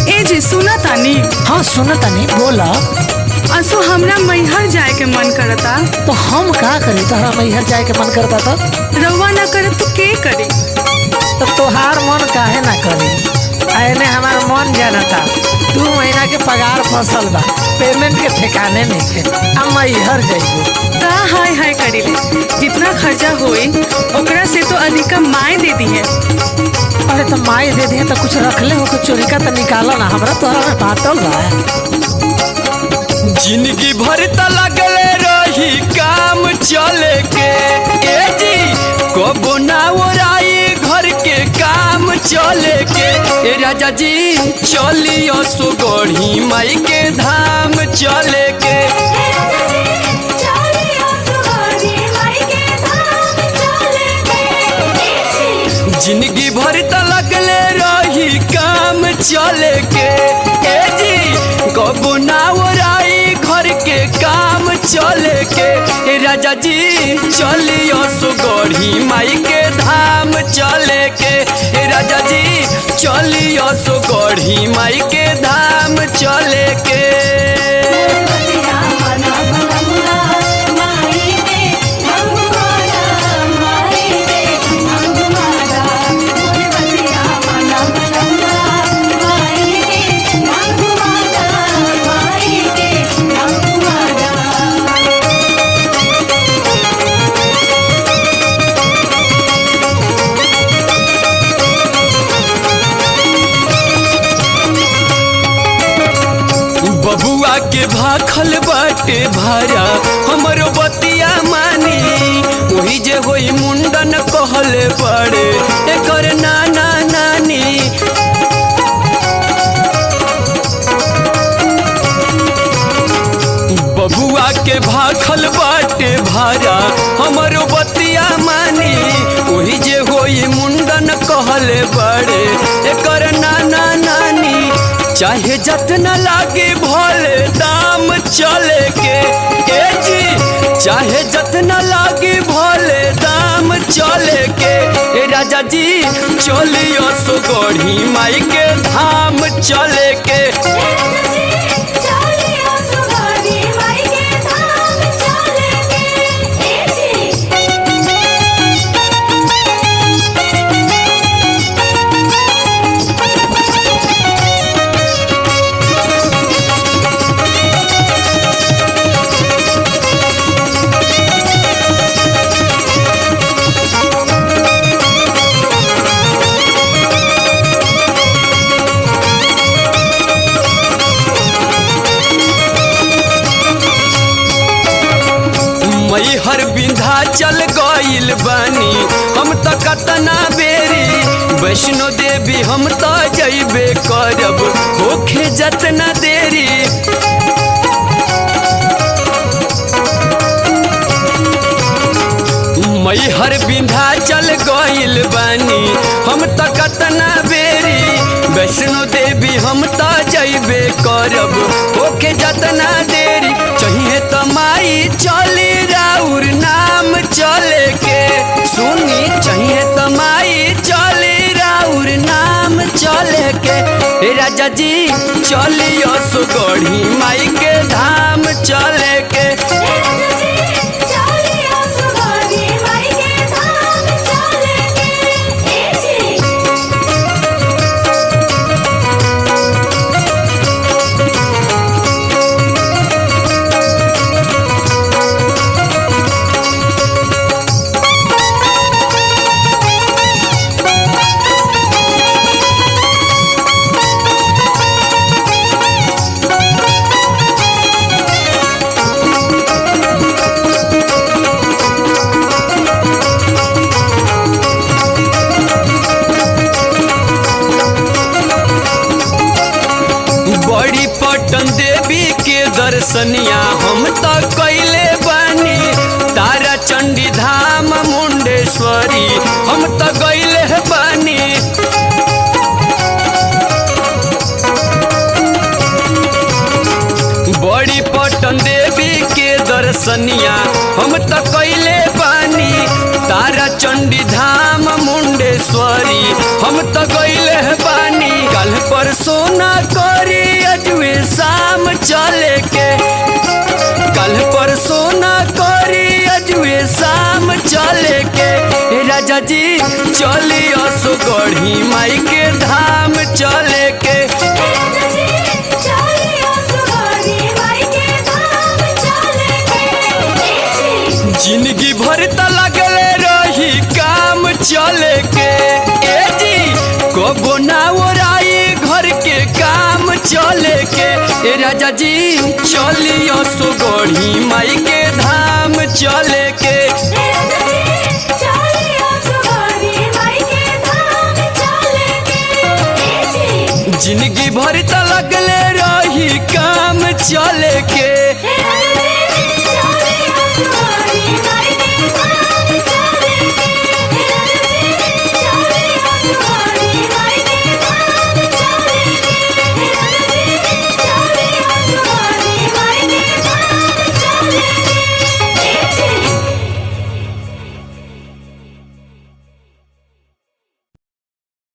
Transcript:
ए जी सुना तानी। हाँ सुना तानी, बोला। असो हमरा मैहर जाए के मन करता। तो हम का करी, तोहरा मैहर जाए के मन करता तो रउआ ना करे तो के करी। तो तोहार मन काहे ना करी, एने हमार मन जानता 2 महीना के पगार फसल बा, पेमेंट के ठिकाने नहीं थे, अब मैहर जाइबो। का हाय हाय करी ले, जितना खर्चा होई ओकरा से तो अधिका माए दे दी है। अरे तो माई दे दिए तो कुछ रख ले हो, कुछ चोरी का तो निकालो ना, हमरा तोहरा में बातल बा। जिंदगी भर त लगले रही काम चले के, ए जी कबो ना ओराई घर के काम चले के। ए राजा जी चलियो सुगढ़ी माई के धाम चले के। जिंदगी भर त लगले रही काम चले के, ए जी कबो ना ओराई घर के काम चले के। ए राजा जी चलियो सुगढ़ी माई के धाम चले के। ए राजा जी चलियो सुगढ़ी माई के धाम चले के। बबुआ के भाखल बाटे भारा हमरो बतिया मानी, वही जे होई मुंडन कहले पड़े एकर नाना नानी। बबुआ के भाखल बाटे भारा हमरो बतिया मानी, वही जे होई मुंडन कहले पड़े एकर नाना नानी। चाहे जतना लागे भले दाम चले के, ए जी चाहे जतना लागे भले दाम चले के। ए राजा जी चलियो सुगढ़ी माई के धाम चले के। मैहर विंध्याचल गइल बानी हम त कतना बेरी, वैष्णो देवी हम त जइबे करब होखे जतना देरी। मैहर विंध्याचल गइल बानी हम त कतना बेरी, वैष्णो देवी हम त जइबे करब होखे जतना देरी। चाहिए त माई चली राउर नाम चले के, सुनी चाहिए त माई चली राउर नाम चले के। ए राजा जी चलियो सुगढ़ी माई के धाम चले के। बड़ी पटन देवी के दर्शनिया हम त कैले बानी, तारा चंडी धाम मुंडेश्वरी हम त गइले बानी। बड़ी पटन देवी के दर्शनिया हम त कैले बानी, तारा चंडी धाम मुंडेश्वरी हम त गइले बानी। कल पर सोना करी अजुए शाम चले के, कल पर सोना करी अजुए शाम चले के। राजा जी चली असो गढ़ी माई के धाम चले के। जिंदगी भर त लगले रही काम चले के। ए जी कबो ना ओराई घर के काम चले के। ए राजा जी चलियो सो गढ़ी माई के धाम चले के। जिंदगी भर त लगले रही काम चले के।